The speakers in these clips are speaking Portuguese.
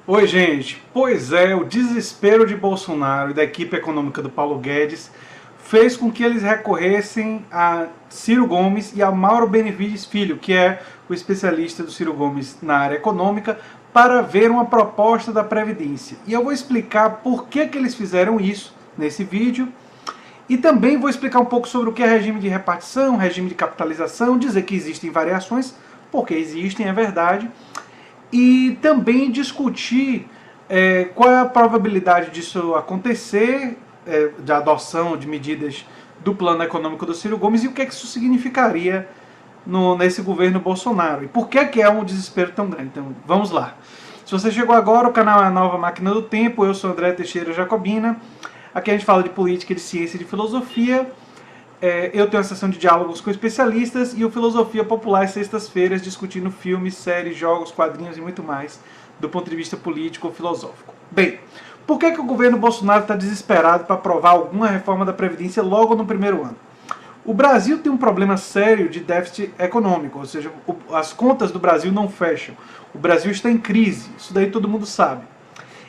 Oi, gente. Pois é, o desespero de Bolsonaro e da equipe econômica do Paulo Guedes fez com que eles recorressem a Ciro Gomes e a Mauro Benevides Filho, que é o especialista do Ciro Gomes na área econômica, para ver uma proposta da Previdência. E eu vou explicar por que eles fizeram isso nesse vídeo. E também vou explicar um pouco sobre o que é regime de repartição, regime de capitalização, dizer que existem variações, porque existem, é verdade. E também discutir qual é a probabilidade disso acontecer, de adoção de medidas do plano econômico do Ciro Gomes e o que é que isso significaria nesse governo Bolsonaro. E por que é um desespero tão grande? Então, vamos lá. Se você chegou agora, o canal é a Nova Máquina do Tempo, eu sou André Teixeira Jacobina. Aqui a gente fala de política, de ciência e de filosofia. Eu tenho uma sessão de diálogos com especialistas e o Filosofia Popular às sextas-feiras, discutindo filmes, séries, jogos, quadrinhos e muito mais do ponto de vista político ou filosófico. Bem, por que o governo Bolsonaro está desesperado para aprovar alguma reforma da Previdência logo no primeiro ano? O Brasil tem um problema sério de déficit econômico, ou seja, as contas do Brasil não fecham. O Brasil está em crise, isso daí todo mundo sabe.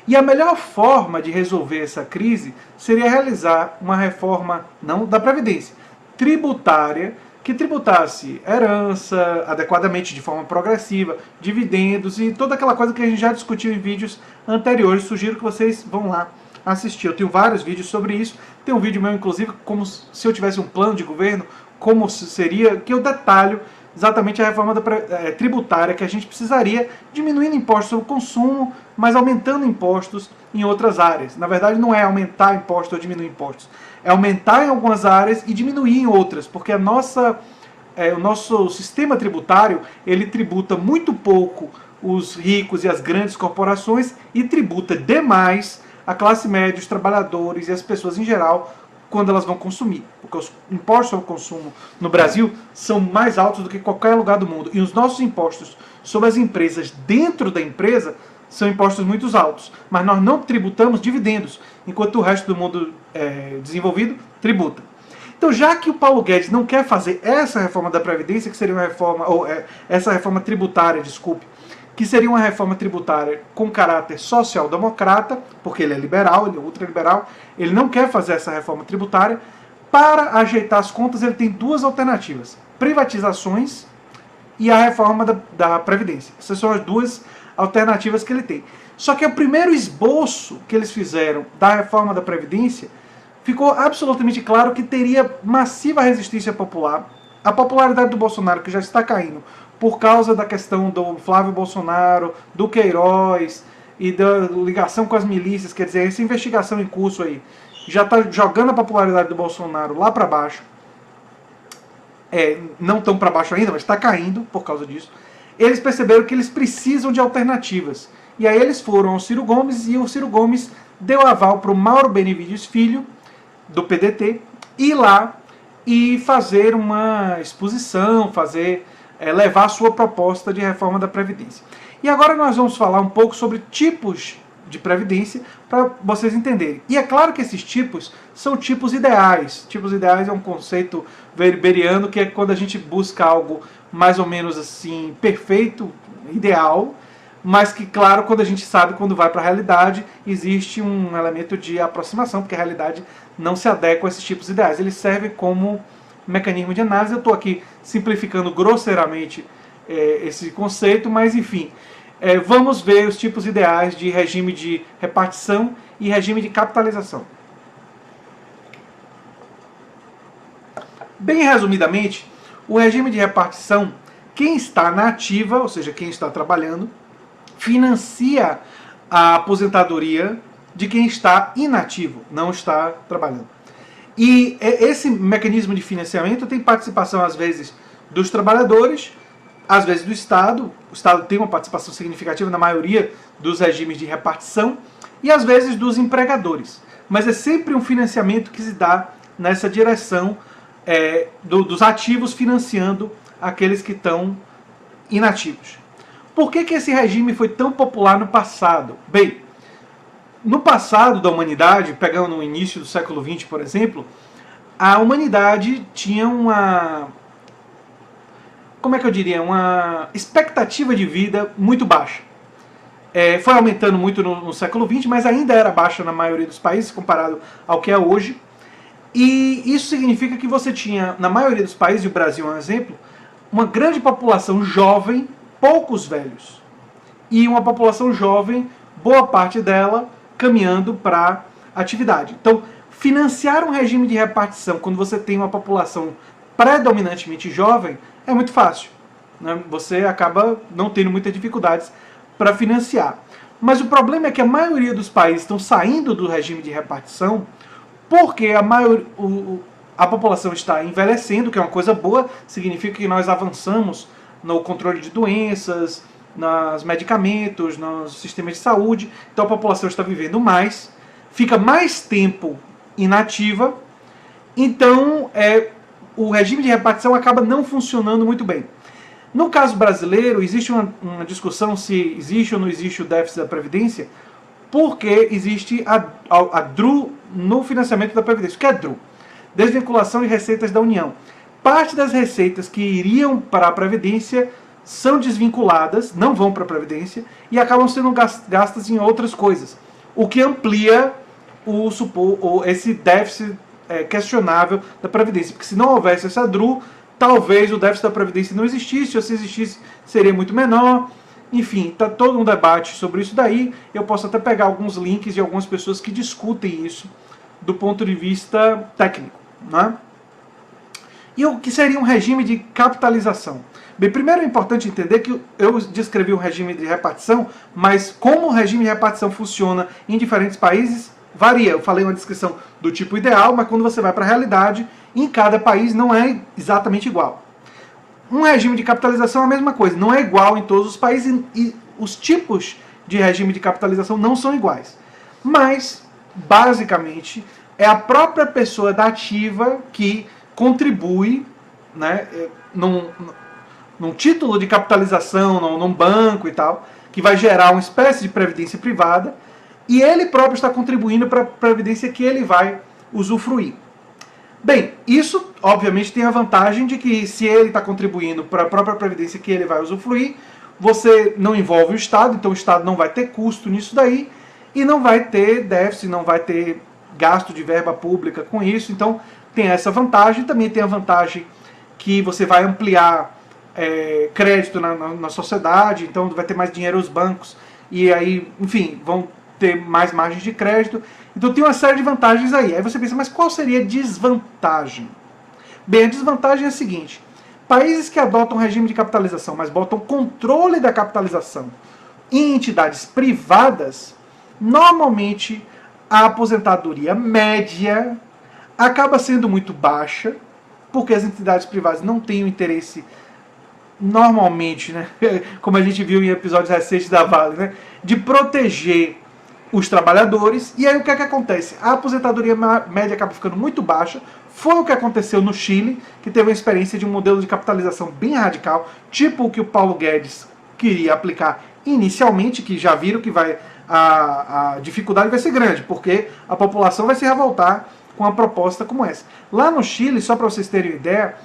E a melhor forma de resolver essa crise seria realizar uma reforma, não da Previdência, tributária, que tributasse herança adequadamente, de forma progressiva, dividendos e toda aquela coisa que a gente já discutiu em vídeos anteriores. Sugiro que vocês vão lá assistir. Eu tenho vários vídeos sobre isso. Tem um vídeo meu, inclusive, como se eu tivesse um plano de governo, como seria, que eu detalho exatamente a reforma tributária que a gente precisaria, diminuindo impostos sobre o consumo, mas aumentando impostos em outras áreas. Na verdade, não é aumentar impostos ou diminuir impostos, é aumentar em algumas áreas e diminuir em outras, porque o nosso sistema tributário, ele tributa muito pouco os ricos e as grandes corporações e tributa demais a classe média, os trabalhadores e as pessoas em geral, quando elas vão consumir, porque os impostos sobre o consumo no Brasil são mais altos do que qualquer lugar do mundo, e os nossos impostos sobre as empresas dentro da empresa são impostos muito altos, mas nós não tributamos dividendos, enquanto o resto do mundo desenvolvido tributa. Então, já que o Paulo Guedes não quer fazer essa reforma da Previdência, que seria uma reforma, essa reforma tributária, desculpe, que seria uma reforma tributária com caráter social-democrata, porque ele é liberal, ele é ultraliberal, ele não quer fazer essa reforma tributária. Para ajeitar as contas, ele tem duas alternativas: privatizações e a reforma da Previdência. Essas são as duas alternativas que ele tem. Só que o primeiro esboço que eles fizeram da reforma da Previdência ficou absolutamente claro que teria massiva resistência popular. A popularidade do Bolsonaro, que já está caindo por causa da questão do Flávio Bolsonaro, do Queiroz e da ligação com as milícias, quer dizer, essa investigação em curso aí já está jogando a popularidade do Bolsonaro lá para baixo. Não tão para baixo ainda, mas está caindo por causa disso. Eles perceberam que eles precisam de alternativas. E aí eles foram ao Ciro Gomes e o Ciro Gomes deu aval para o Mauro Benevides Filho, do PDT, ir lá e fazer uma exposição, levar a sua proposta de reforma da Previdência. E agora nós vamos falar um pouco sobre tipos de Previdência, para vocês entenderem. E é claro que esses tipos são tipos ideais. Tipos ideais é um conceito weberiano, que é quando a gente busca algo mais ou menos assim, perfeito, ideal, mas que, claro, quando a gente sabe, quando vai para a realidade, existe um elemento de aproximação, porque a realidade não se adequa a esses tipos ideais. Eles servem como mecanismo de análise. Eu estou aqui simplificando grosseiramente esse conceito, mas enfim, vamos ver os tipos ideais de regime de repartição e regime de capitalização. Bem resumidamente, o regime de repartição, quem está na ativa, ou seja, quem está trabalhando, financia a aposentadoria de quem está inativo, não está trabalhando. E esse mecanismo de financiamento tem participação, às vezes, dos trabalhadores, às vezes do Estado. O Estado tem uma participação significativa na maioria dos regimes de repartição, e às vezes dos empregadores. Mas é sempre um financiamento que se dá nessa direção dos ativos financiando aqueles que estão inativos. Por que esse regime foi tão popular no passado? Bem, no passado da humanidade, pegando no início do século XX, por exemplo, a humanidade tinha uma expectativa de vida muito baixa. Foi aumentando muito no século XX, mas ainda era baixa na maioria dos países, comparado ao que é hoje. E isso significa que você tinha, na maioria dos países, e o Brasil é um exemplo, uma grande população jovem, poucos velhos. E uma população jovem, boa parte dela, caminhando para atividade. Então, financiar um regime de repartição quando você tem uma população predominantemente jovem é muito fácil, né? Você acaba não tendo muitas dificuldades para financiar. Mas o problema é que a maioria dos países estão saindo do regime de repartição porque a população está envelhecendo, que é uma coisa boa, significa que nós avançamos no controle de doenças, nos medicamentos, nos sistemas de saúde, então a população está vivendo mais, fica mais tempo inativa, então o regime de repartição acaba não funcionando muito bem. No caso brasileiro, existe uma discussão se existe ou não existe o déficit da Previdência, porque existe a DRU no financiamento da Previdência. O que é DRU? Desvinculação de receitas da União. Parte das receitas que iriam para a Previdência são desvinculadas, não vão para a Previdência, e acabam sendo gastas em outras coisas. O que amplia esse déficit questionável da Previdência. Porque se não houvesse essa DRU, talvez o déficit da Previdência não existisse, ou se existisse, seria muito menor. Enfim, está todo um debate sobre isso daí. Eu posso até pegar alguns links de algumas pessoas que discutem isso do ponto de vista técnico, né? E o que seria um regime de capitalização? Bem, primeiro é importante entender que eu descrevi o regime de repartição, mas como o regime de repartição funciona em diferentes países, varia. Eu falei uma descrição do tipo ideal, mas quando você vai para a realidade, em cada país não é exatamente igual. Um regime de capitalização é a mesma coisa, não é igual em todos os países e os tipos de regime de capitalização não são iguais. Mas, basicamente, é a própria pessoa da ativa que contribui, né, num título de capitalização, num banco e tal, que vai gerar uma espécie de previdência privada, e ele próprio está contribuindo para a previdência que ele vai usufruir. Bem, isso obviamente tem a vantagem de que se ele está contribuindo para a própria previdência que ele vai usufruir, você não envolve o Estado, então o Estado não vai ter custo nisso daí, e não vai ter déficit, não vai ter gasto de verba pública com isso, então tem essa vantagem. Também tem a vantagem que você vai ampliar crédito na sociedade, então vai ter mais dinheiro aos bancos, e aí, enfim, vão ter mais margens de crédito. Então tem uma série de vantagens aí. Aí você pensa, mas qual seria a desvantagem? Bem, a desvantagem é a seguinte: países que adotam regime de capitalização, mas botam controle da capitalização em entidades privadas, normalmente a aposentadoria média acaba sendo muito baixa, porque as entidades privadas não têm o interesse, normalmente, né, como a gente viu em episódios recentes da Vale, né, de proteger os trabalhadores. E aí o que é que acontece? A aposentadoria média acaba ficando muito baixa. Foi o que aconteceu no Chile, que teve uma experiência de um modelo de capitalização bem radical, tipo o que o Paulo Guedes queria aplicar inicialmente, que já viram que a dificuldade vai ser grande, porque a população vai se revoltar com uma proposta como essa. Lá no Chile, só para vocês terem uma ideia,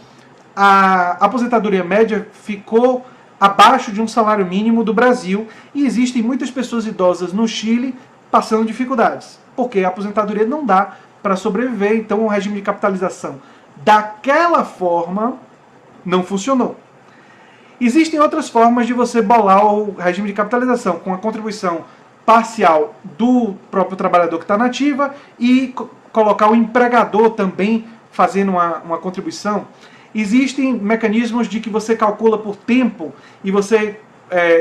a aposentadoria média ficou abaixo de um salário mínimo do Brasil, e existem muitas pessoas idosas no Chile passando dificuldades, porque a aposentadoria não dá para sobreviver. Então o regime de capitalização daquela forma não funcionou. Existem outras formas de você bolar o regime de capitalização, com a contribuição parcial do próprio trabalhador que está na ativa e colocar o empregador também fazendo uma contribuição. Existem mecanismos de que você calcula por tempo e você,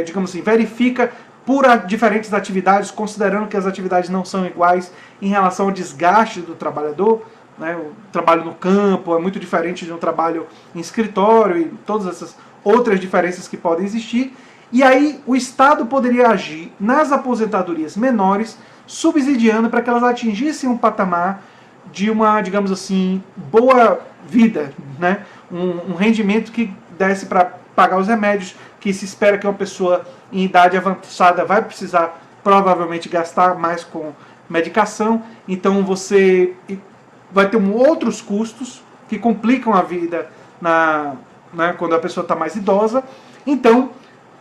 digamos assim, verifica por diferentes atividades, considerando que as atividades não são iguais em relação ao desgaste do trabalhador, né? O trabalho no campo é muito diferente de um trabalho em escritório e todas essas outras diferenças que podem existir. E aí o Estado poderia agir nas aposentadorias menores, subsidiando para que elas atingissem um patamar de uma, digamos assim, boa vida, né? Um rendimento que desse para pagar os remédios, que se espera que uma pessoa em idade avançada vai precisar provavelmente gastar mais com medicação. Então você vai ter outros custos que complicam a vida né, quando a pessoa está mais idosa. Então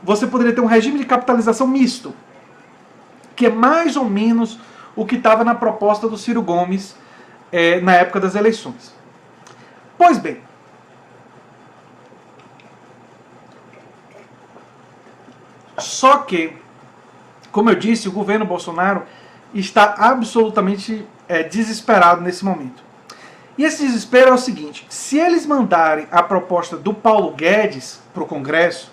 você poderia ter um regime de capitalização misto. que é mais ou menos o que estava na proposta do Ciro Gomes na época das eleições. Pois bem, só que, como eu disse, o governo Bolsonaro está absolutamente desesperado nesse momento. E esse desespero é o seguinte: se eles mandarem a proposta do Paulo Guedes para o Congresso,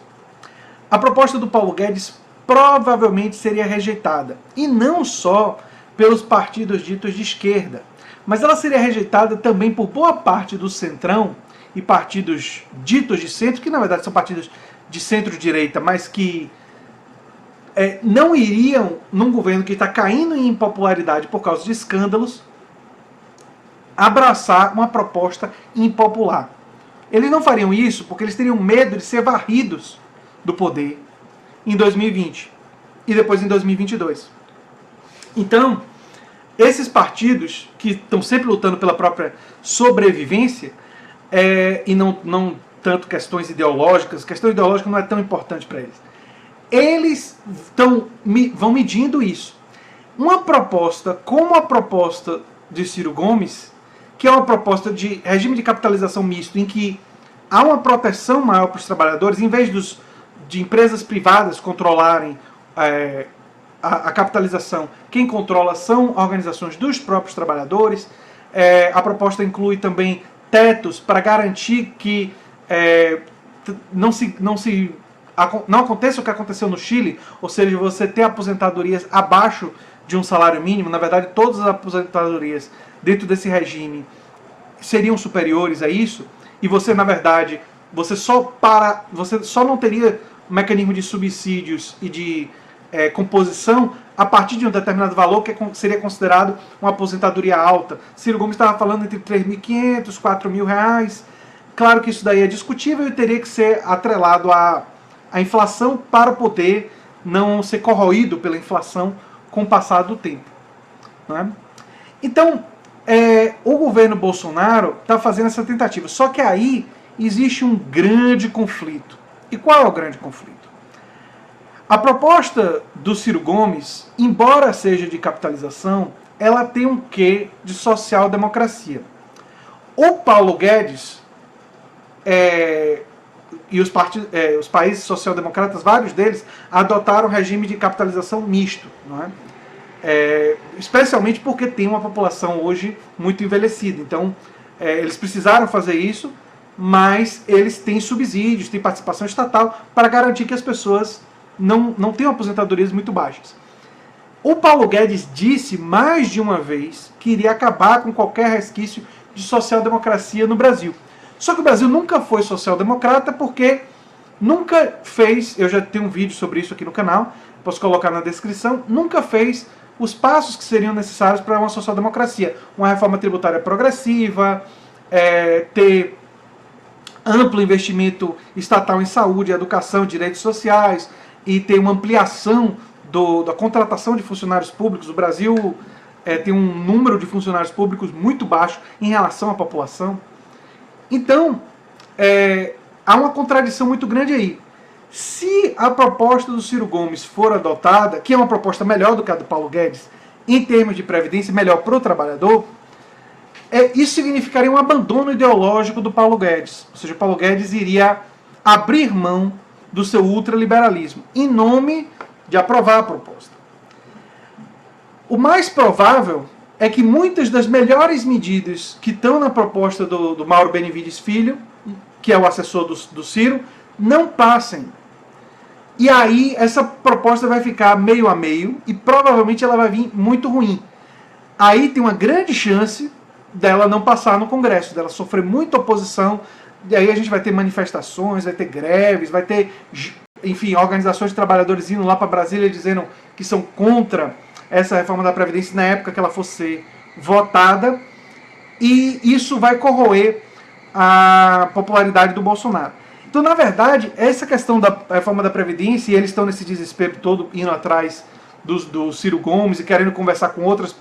a proposta do Paulo Guedes provavelmente seria rejeitada. E não só pelos partidos ditos de esquerda, mas ela seria rejeitada também por boa parte do centrão e partidos ditos de centro, que na verdade são partidos de centro-direita, mas que não iriam, num governo que está caindo em impopularidade por causa de escândalos, abraçar uma proposta impopular. Eles não fariam isso porque eles teriam medo de ser varridos do poder em 2020 e depois em 2022. Então, esses partidos que estão sempre lutando pela própria sobrevivência e não tanto questões ideológicas, questão ideológica não é tão importante para eles vão medindo isso. Uma proposta como a proposta de Ciro Gomes, que é uma proposta de regime de capitalização misto, em que há uma proteção maior para os trabalhadores, em vez de empresas privadas controlarem a capitalização, quem controla são organizações dos próprios trabalhadores. A proposta inclui também tetos para garantir que não aconteça o que aconteceu no Chile, ou seja, você ter aposentadorias abaixo de um salário mínimo. Na verdade, todas as aposentadorias dentro desse regime seriam superiores a isso, e você, na verdade, você só não teria um mecanismo de subsídios e de composição a partir de um determinado valor que seria considerado uma aposentadoria alta. Ciro Gomes estava falando entre R$ 3.500 e R$ 4.000. Claro que isso daí é discutível e teria que ser atrelado à inflação para poder não ser corroído pela inflação com o passar do tempo. Não é? Então, o governo Bolsonaro está fazendo essa tentativa. Só que aí existe um grande conflito. E qual é o grande conflito? A proposta do Ciro Gomes, embora seja de capitalização, ela tem um quê de social-democracia. O Paulo Guedes e os países social-democratas, vários deles, adotaram um regime de capitalização misto, não é? Especialmente porque tem uma população hoje muito envelhecida. Então, eles precisaram fazer isso, mas eles têm subsídios, têm participação estatal para garantir que as pessoas não tenham aposentadorias muito baixas. O Paulo Guedes disse mais de uma vez que iria acabar com qualquer resquício de social-democracia no Brasil. Só que o Brasil nunca foi social-democrata porque nunca fez, eu já tenho um vídeo sobre isso aqui no canal, posso colocar na descrição, nunca fez os passos que seriam necessários para uma social-democracia. Uma reforma tributária progressiva, ter amplo investimento estatal em saúde, educação, direitos sociais, e ter uma ampliação da contratação de funcionários públicos. O Brasil tem um número de funcionários públicos muito baixo em relação à população. Então, há uma contradição muito grande aí. Se a proposta do Ciro Gomes for adotada, que é uma proposta melhor do que a do Paulo Guedes, em termos de previdência, melhor para o trabalhador, isso significaria um abandono ideológico do Paulo Guedes. Ou seja, o Paulo Guedes iria abrir mão do seu ultraliberalismo, em nome de aprovar a proposta. O mais provável é que muitas das melhores medidas que estão na proposta do Mauro Benevides Filho, que é o assessor do Ciro, não passem. E aí essa proposta vai ficar meio a meio e provavelmente ela vai vir muito ruim. Aí tem uma grande chance dela não passar no Congresso, dela sofrer muita oposição. E aí a gente vai ter manifestações, vai ter greves, vai ter, enfim, organizações de trabalhadores indo lá para Brasília dizendo que são contra essa reforma da Previdência na época que ela fosse votada. E isso vai corroer a popularidade do Bolsonaro. Então, na verdade, essa questão da reforma da Previdência, e eles estão nesse desespero todo, indo atrás do Ciro Gomes e querendo conversar com outras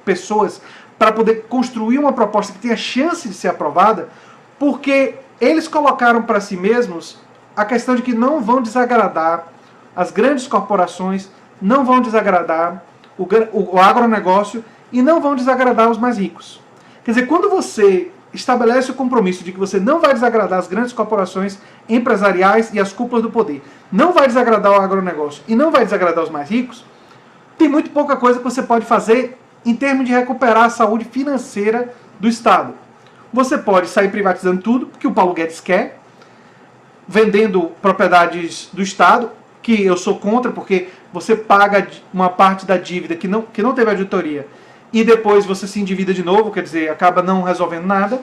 pessoas para poder construir uma proposta que tenha chance de ser aprovada, porque eles colocaram para si mesmos a questão de que não vão desagradar as grandes corporações não vão desagradar o agronegócio e não vão desagradar os mais ricos. Quer dizer, quando você estabelece o compromisso de que você não vai desagradar as grandes corporações empresariais e as cúpulas do poder, não vai desagradar o agronegócio e não vai desagradar os mais ricos, tem muito pouca coisa que você pode fazer em termos de recuperar a saúde financeira do Estado. Você pode sair privatizando tudo, que o Paulo Guedes quer, vendendo propriedades do Estado, que eu sou contra, porque você paga uma parte da dívida que não teve auditoria, e depois você se endivida de novo, quer dizer, acaba não resolvendo nada.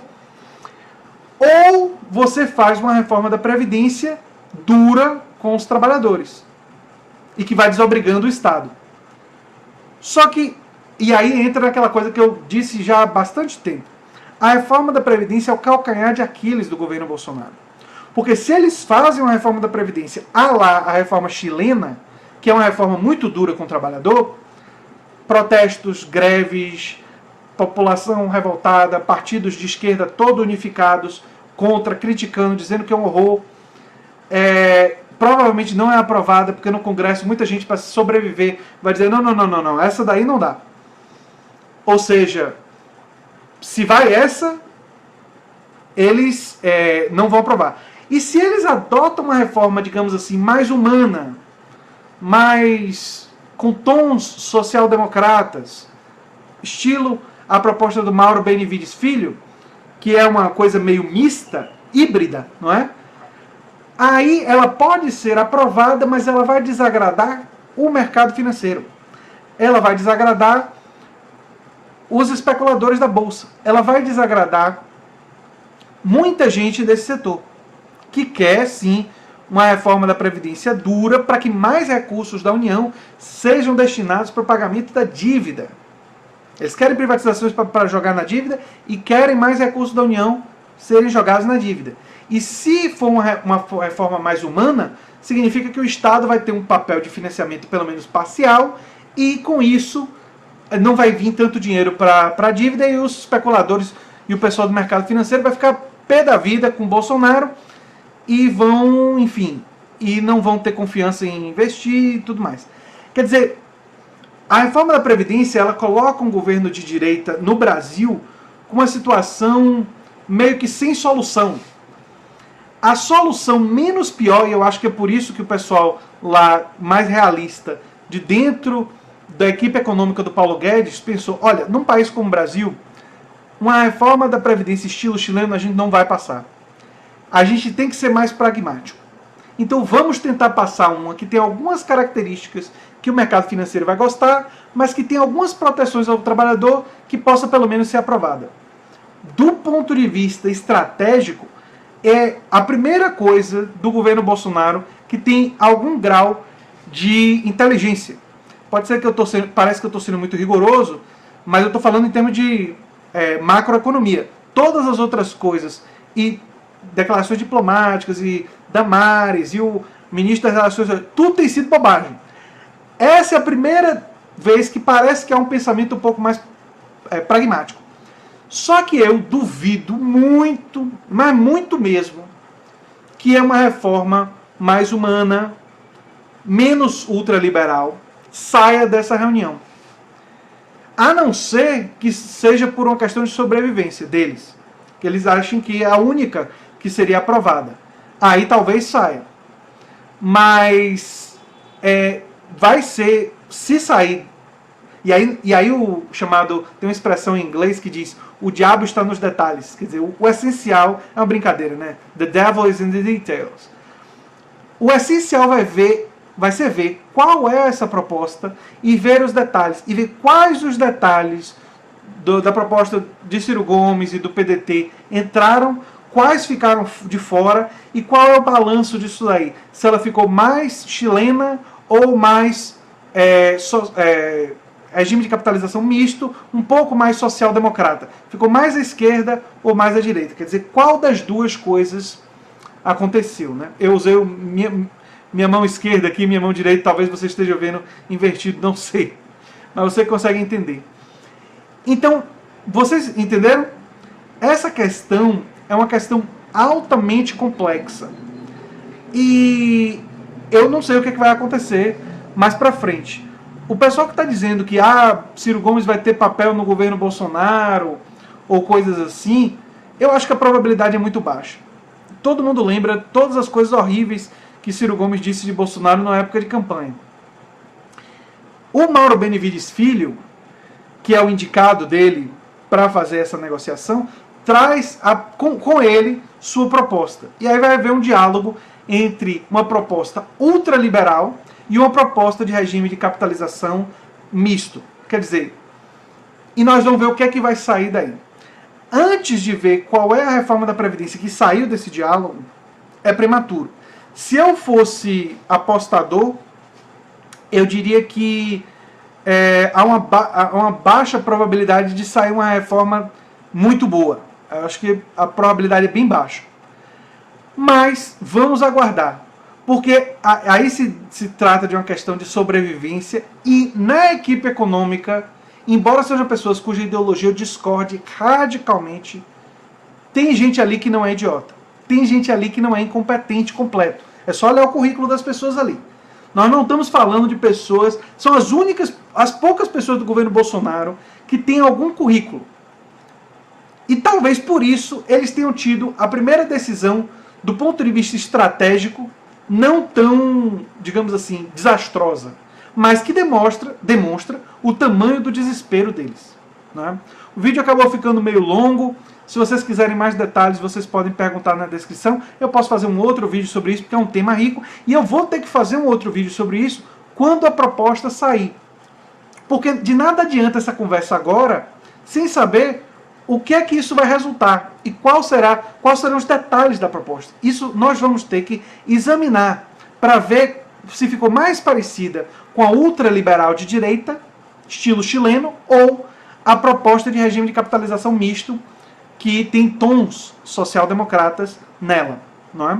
Ou você faz uma reforma da Previdência dura com os trabalhadores, e que vai desobrigando o Estado. Só que, e aí entra naquela coisa que eu disse já há bastante tempo, a reforma da Previdência é o calcanhar de Aquiles do governo Bolsonaro. Porque se eles fazem uma reforma da Previdência a reforma chilena, que é uma reforma muito dura com o trabalhador, protestos, greves, população revoltada, partidos de esquerda todos unificados, contra, criticando, dizendo que é um horror, provavelmente não é aprovada, porque no Congresso muita gente, para sobreviver, vai dizer, não, essa daí não dá. Ou seja, se vai essa, eles não vão aprovar. E se eles adotam uma reforma, digamos assim, mais humana, mais com tons social-democratas, estilo a proposta do Mauro Benevides Filho, que é uma coisa meio mista, híbrida, não é? Aí ela pode ser aprovada, mas ela vai desagradar o mercado financeiro. Ela vai desagradar os especuladores da Bolsa. Ela vai desagradar muita gente desse setor, que quer, sim, uma reforma da Previdência dura para que mais recursos da União sejam destinados para o pagamento da dívida. Eles querem privatizações para jogar na dívida e querem mais recursos da União serem jogados na dívida. E se for uma reforma mais humana, significa que o Estado vai ter um papel de financiamento pelo menos parcial e com isso não vai vir tanto dinheiro para a dívida e os especuladores e o pessoal do mercado financeiro vai ficar pé da vida com o Bolsonaro e vão, enfim, e não vão ter confiança em investir e tudo mais. Quer dizer, a reforma da Previdência, ela coloca um governo de direita no Brasil com uma situação meio que sem solução. A solução menos pior, e eu acho que é por isso que o pessoal lá mais realista, de dentro da equipe econômica do Paulo Guedes, pensou, olha, num país como o Brasil, uma reforma da Previdência estilo chileno a gente não vai passar. A gente tem que ser mais pragmático. Então vamos tentar passar uma que tem algumas características que o mercado financeiro vai gostar, mas que tem algumas proteções ao trabalhador que possa pelo menos ser aprovada. Do ponto de vista estratégico, é a primeira coisa do governo Bolsonaro que tem algum grau de inteligência. Pode ser que parece que eu estou sendo muito rigoroso, mas eu estou falando em termos de macroeconomia. Todas as outras coisas e declarações diplomáticas e Damares e o ministro das Relações, tudo tem sido bobagem. Essa é a primeira vez que parece que há um pensamento um pouco mais pragmático. Só que eu duvido muito, mas muito mesmo, que é uma reforma mais humana, menos ultraliberal, saia dessa reunião. A não ser que seja por uma questão de sobrevivência deles. Que eles achem que é a única que seria aprovada. Aí talvez saia. Mas vai ser, se sair. E aí o chamado, tem uma expressão em inglês que diz, o diabo está nos detalhes. Quer dizer, o essencial é uma brincadeira, né? The devil is in the details. O essencial vai ser ver qual é essa proposta e ver os detalhes. E ver quais os detalhes da proposta de Ciro Gomes e do PDT entraram, quais ficaram de fora e qual é o balanço disso daí. Se ela ficou mais chilena ou mais regime de capitalização misto, um pouco mais social-democrata. Ficou mais à esquerda ou mais à direita. Quer dizer, qual das duas coisas aconteceu, né? Eu usei minha mão esquerda aqui, minha mão direita, talvez você esteja vendo invertido, não sei. Mas você consegue entender. Então, vocês entenderam? Essa questão é uma questão altamente complexa. E eu não sei o que vai acontecer, mais para frente. O pessoal que está dizendo que Ciro Gomes vai ter papel no governo Bolsonaro ou coisas assim, eu acho que a probabilidade é muito baixa. Todo mundo lembra todas as coisas horríveis que Ciro Gomes disse de Bolsonaro na época de campanha. O Mauro Benevides Filho, que é o indicado dele para fazer essa negociação, traz com ele sua proposta. E aí vai haver um diálogo entre uma proposta ultraliberal e uma proposta de regime de capitalização misto. Quer dizer, e nós vamos ver o que é que vai sair daí. Antes de ver qual é a reforma da Previdência que saiu desse diálogo, é prematuro. Se eu fosse apostador, eu diria que há uma baixa probabilidade de sair uma reforma muito boa. Eu acho que a probabilidade é bem baixa. Mas vamos aguardar. Porque aí se trata de uma questão de sobrevivência e na equipe econômica, embora sejam pessoas cuja ideologia eu discorde radicalmente, tem gente ali que não é idiota. Tem gente ali que não é incompetente completo. É só olhar o currículo das pessoas ali. Nós não estamos falando de pessoas, são as poucas pessoas do governo Bolsonaro que têm algum currículo. E talvez por isso eles tenham tido a primeira decisão do ponto de vista estratégico não tão, digamos assim, desastrosa, mas que demonstra o tamanho do desespero deles. Né? O vídeo acabou ficando meio longo. Se vocês quiserem mais detalhes, vocês podem perguntar na descrição. Eu posso fazer um outro vídeo sobre isso, porque é um tema rico. E eu vou ter que fazer um outro vídeo sobre isso quando a proposta sair. Porque de nada adianta essa conversa agora, sem saber o que é que isso vai resultar e quais serão os detalhes da proposta. Isso nós vamos ter que examinar para ver se ficou mais parecida com a ultraliberal de direita, estilo chileno, ou a proposta de regime de capitalização misto, que tem tons social-democratas nela, não é?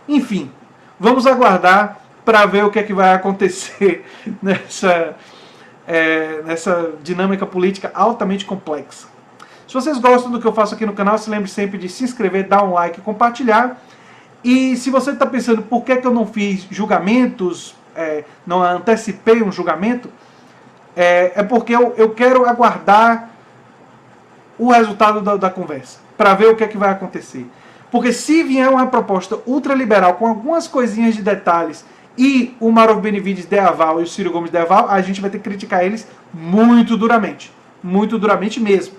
Enfim, vamos aguardar para ver o que é que vai acontecer nessa dinâmica política altamente complexa. Se vocês gostam do que eu faço aqui no canal, se lembre sempre de se inscrever, dar um like e compartilhar. E se você está pensando por que eu não fiz julgamentos, não antecipei um julgamento, é porque eu quero aguardar o resultado da conversa, para ver o que é que vai acontecer. Porque se vier uma proposta ultraliberal com algumas coisinhas de detalhes e o Mauro Benevides der aval e o Ciro Gomes der aval, a gente vai ter que criticar eles muito duramente mesmo.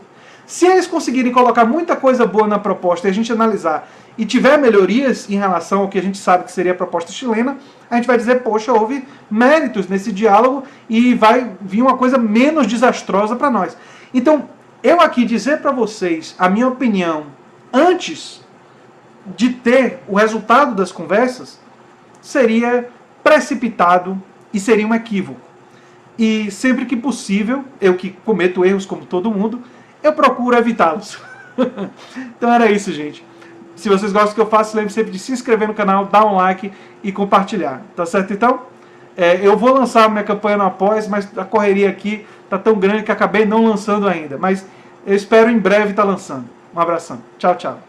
Se eles conseguirem colocar muita coisa boa na proposta e a gente analisar e tiver melhorias em relação ao que a gente sabe que seria a proposta chilena, a gente vai dizer, poxa, houve méritos nesse diálogo e vai vir uma coisa menos desastrosa para nós. Então, eu aqui dizer para vocês a minha opinião antes de ter o resultado das conversas seria precipitado e seria um equívoco. E sempre que possível, eu que cometo erros como todo mundo, eu procuro evitá-los. Então era isso, gente. Se vocês gostam do que eu faço, lembre sempre de se inscrever no canal, dar um like e compartilhar. Tá certo então? Eu vou lançar minha campanha no Apoia-se, mas a correria aqui tá tão grande que acabei não lançando ainda. Mas eu espero em breve estar lançando. Um abração. Tchau, tchau.